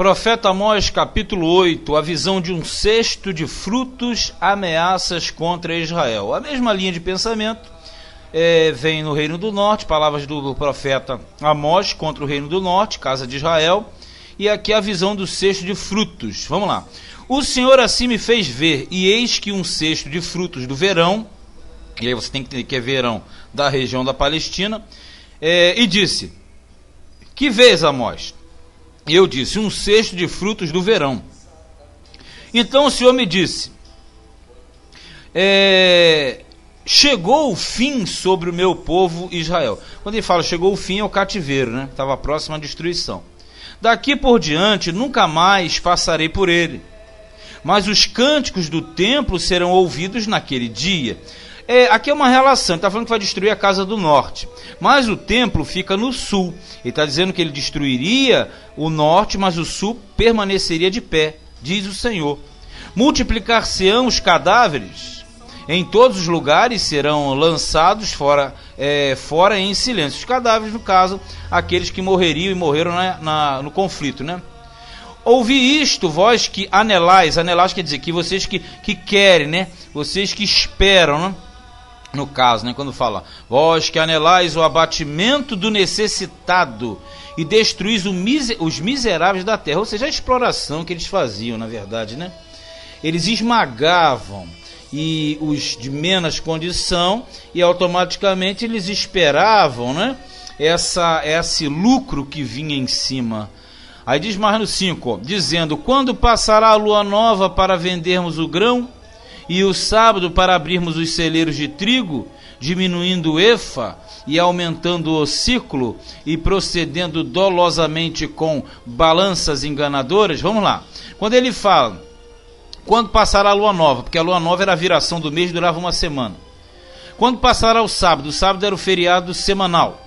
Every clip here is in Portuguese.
Profeta Amós, capítulo 8, a visão de um cesto de frutos, ameaças contra Israel. A mesma linha de pensamento vem no Reino do Norte, palavras do profeta Amós contra o Reino do Norte, casa de Israel, e aqui a visão do cesto de frutos. Vamos lá. O Senhor assim me fez ver, e eis que um cesto de frutos do verão, e aí você tem que entender que é verão da região da Palestina, e disse: que vês, Amós? E eu disse: um cesto de frutos do verão. Então o Senhor me disse: chegou o fim sobre o meu povo Israel. Quando ele fala chegou o fim, é o cativeiro, né? Estava próximo à destruição. Daqui por diante nunca mais passarei por ele, mas os cânticos do templo serão ouvidos naquele dia. Aqui é uma relação, ele está falando que vai destruir a casa do norte, mas o templo fica no sul. Ele está dizendo que ele destruiria o norte, mas o sul permaneceria de pé, diz o Senhor. Multiplicar-se-ão os cadáveres, em todos os lugares serão lançados fora em silêncio. Os cadáveres, no caso, aqueles que morreriam e morreram no conflito, né? Ouvi isto, vós que anelais quer dizer que vocês que querem, né? Vocês que esperam, né? No caso, né, quando fala, vós que anelais o abatimento do necessitado e destruís os miseráveis da terra, ou seja, a exploração que eles faziam, na verdade, né? Eles esmagavam e os de menos condição e automaticamente eles esperavam, né, esse lucro que vinha em cima. Aí diz mais no 5, dizendo: quando passará a lua nova para vendermos o grão, e o sábado para abrirmos os celeiros de trigo, diminuindo o efa e aumentando o ciclo, e procedendo dolosamente com balanças enganadoras. Vamos lá. Quando ele fala, quando passará a lua nova, porque a lua nova era a viração do mês, durava uma semana. Quando passará o sábado era o feriado semanal,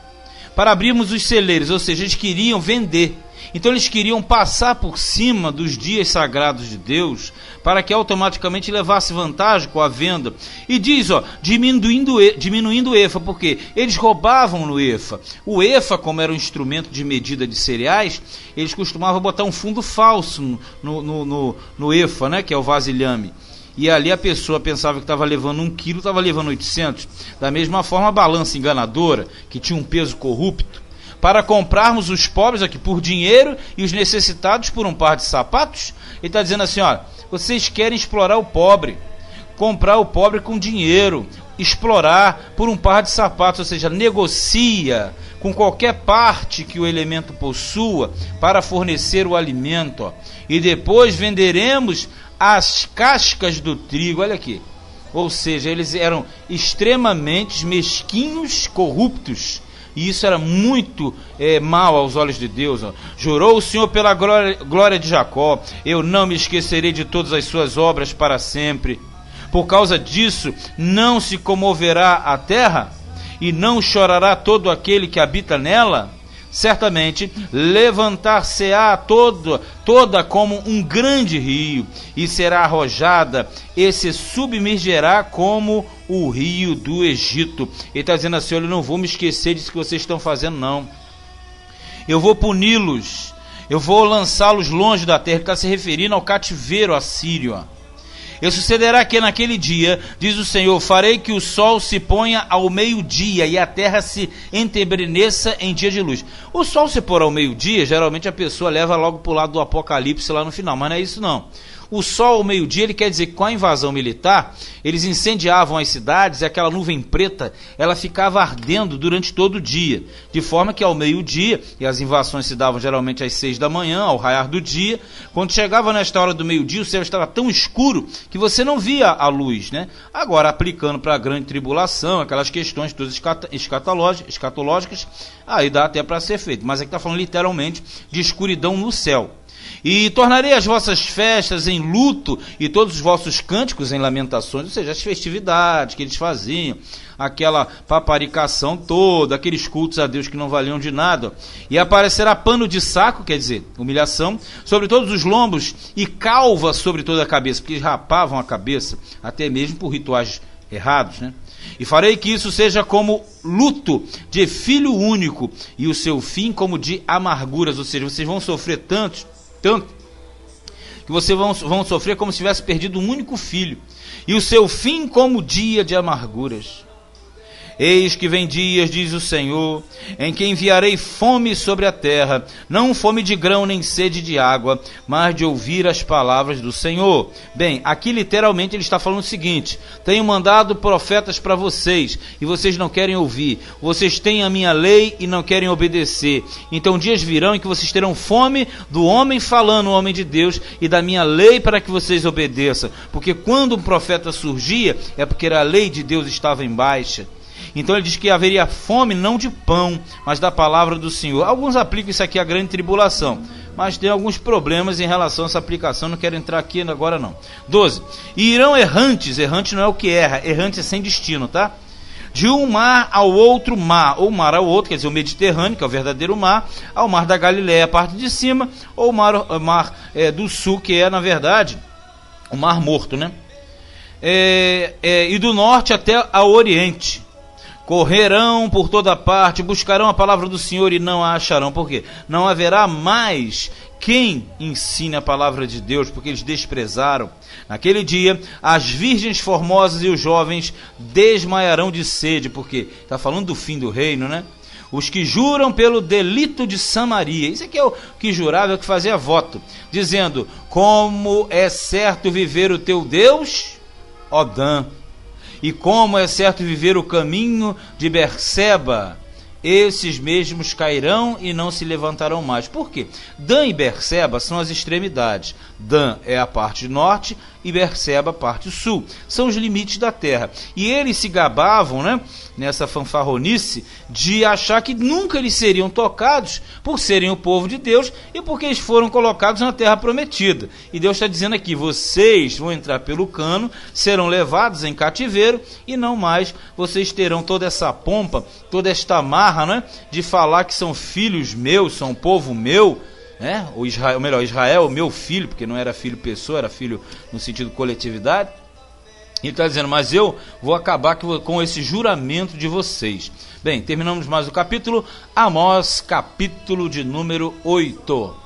para abrirmos os celeiros, ou seja, eles queriam vender. Então eles queriam passar por cima dos dias sagrados de Deus, para que automaticamente levasse vantagem com a venda. E diz, diminuindo o efa, porque eles roubavam no efa. O efa, como era um instrumento de medida de cereais, eles costumavam botar um fundo falso no efa, né, que é o vasilhame. E ali a pessoa pensava que estava levando 1 quilo, estava levando 800. Da mesma forma, a balança enganadora, que tinha um peso corrupto, para comprarmos os pobres aqui por dinheiro e os necessitados por um par de sapatos. Ele está dizendo assim, olha, vocês querem explorar o pobre, comprar o pobre com dinheiro, explorar por um par de sapatos, ou seja, negocia com qualquer parte que o elemento possua para fornecer o alimento, e depois venderemos as cascas do trigo. Olha aqui, ou seja, eles eram extremamente mesquinhos, corruptos. E isso era muito mal aos olhos de Deus. Jurou o Senhor pela glória de Jacó: eu não me esquecerei de todas as suas obras para sempre. Por causa disso, não se comoverá a terra, e não chorará todo aquele que habita nela. Certamente levantar-se-á toda como um grande rio, e será arrojada, e se submergerá como o rio do Egito. Ele está dizendo assim, olha, eu não vou me esquecer disso que vocês estão fazendo, não. Eu vou puni-los, eu vou lançá-los longe da terra. Ele está se referindo ao cativeiro assírio. E sucederá que naquele dia, diz o Senhor, farei que o sol se ponha ao meio-dia e a terra se entebreneça em dia de luz. O sol se pôr ao meio-dia, geralmente a pessoa leva logo para o lado do Apocalipse lá no final, mas não é isso não. O sol ao meio-dia, ele quer dizer que com a invasão militar, eles incendiavam as cidades e aquela nuvem preta, ela ficava ardendo durante todo o dia, de forma que ao meio-dia, e as invasões se davam geralmente às 6 da manhã, ao raiar do dia, quando chegava nesta hora do meio-dia, o céu estava tão escuro que você não via a luz, né? Agora, aplicando para a grande tribulação, aquelas questões todas escatológicas, aí dá até para ser feito, mas aqui está falando literalmente de escuridão no céu. E tornarei as vossas festas em luto e todos os vossos cânticos em lamentações, ou seja, as festividades que eles faziam, aquela paparicação toda, aqueles cultos a Deus que não valiam de nada. E aparecerá pano de saco, quer dizer, humilhação, sobre todos os lombos e calva sobre toda a cabeça, porque eles rapavam a cabeça, até mesmo por rituais errados, né? E farei que isso seja como luto de filho único, e o seu fim como de amarguras, ou seja, vocês vão sofrer tanto tanto que vocês vão sofrer como se tivesse perdido um único filho, e o seu fim como dia de amarguras. Eis que vem dias, diz o Senhor, em que enviarei fome sobre a terra, não fome de grão nem sede de água, mas de ouvir as palavras do Senhor. Bem, aqui literalmente ele está falando o seguinte: tenho mandado profetas para vocês, e vocês não querem ouvir. Vocês têm a minha lei e não querem obedecer. Então dias virão em que vocês terão fome do homem falando, o homem de Deus, e da minha lei para que vocês obedeçam. Porque quando um profeta surgia, é porque a lei de Deus estava em baixa. Então ele diz que haveria fome não de pão, mas da palavra do Senhor. Alguns aplicam isso aqui à grande tribulação, mas tem alguns problemas em relação a essa aplicação, não quero entrar aqui agora não. 12. E irão errantes, errante não é o que erra, errante é sem destino, tá? De um mar ao outro mar, ou mar ao outro, quer dizer, o Mediterrâneo, que é o verdadeiro mar, ao mar da Galileia, a parte de cima, ou o mar do sul, que é, na verdade, o mar morto, né? E do norte até ao oriente. Correrão por toda parte, buscarão a palavra do Senhor e não a acharão. Por quê? Não haverá mais quem ensine a palavra de Deus, porque eles desprezaram. Naquele dia, as virgens formosas e os jovens desmaiarão de sede, porque está falando do fim do reino, né? Os que juram pelo delito de Samaria, isso aqui é o que jurava, é o que fazia voto, dizendo: como é certo viver o teu Deus, ó Dan, e como é certo viver o caminho de Berseba, esses mesmos cairão e não se levantarão mais. Por quê? Dan e Berseba são as extremidades. Dan é a parte norte e Berseba a parte sul. São os limites da terra. E eles se gabavam, né, nessa fanfarronice, de achar que nunca eles seriam tocados por serem o povo de Deus e porque eles foram colocados na terra prometida. E Deus está dizendo aqui: vocês vão entrar pelo cano, serão levados em cativeiro e não mais vocês terão toda essa pompa, toda esta marra, né, de falar que são filhos meus, são povo meu, né? Israel, meu filho, porque não era filho pessoa, era filho no sentido coletividade. Ele está dizendo: mas eu vou acabar com esse juramento de vocês. Bem, terminamos mais o capítulo. Amós, capítulo de número 8.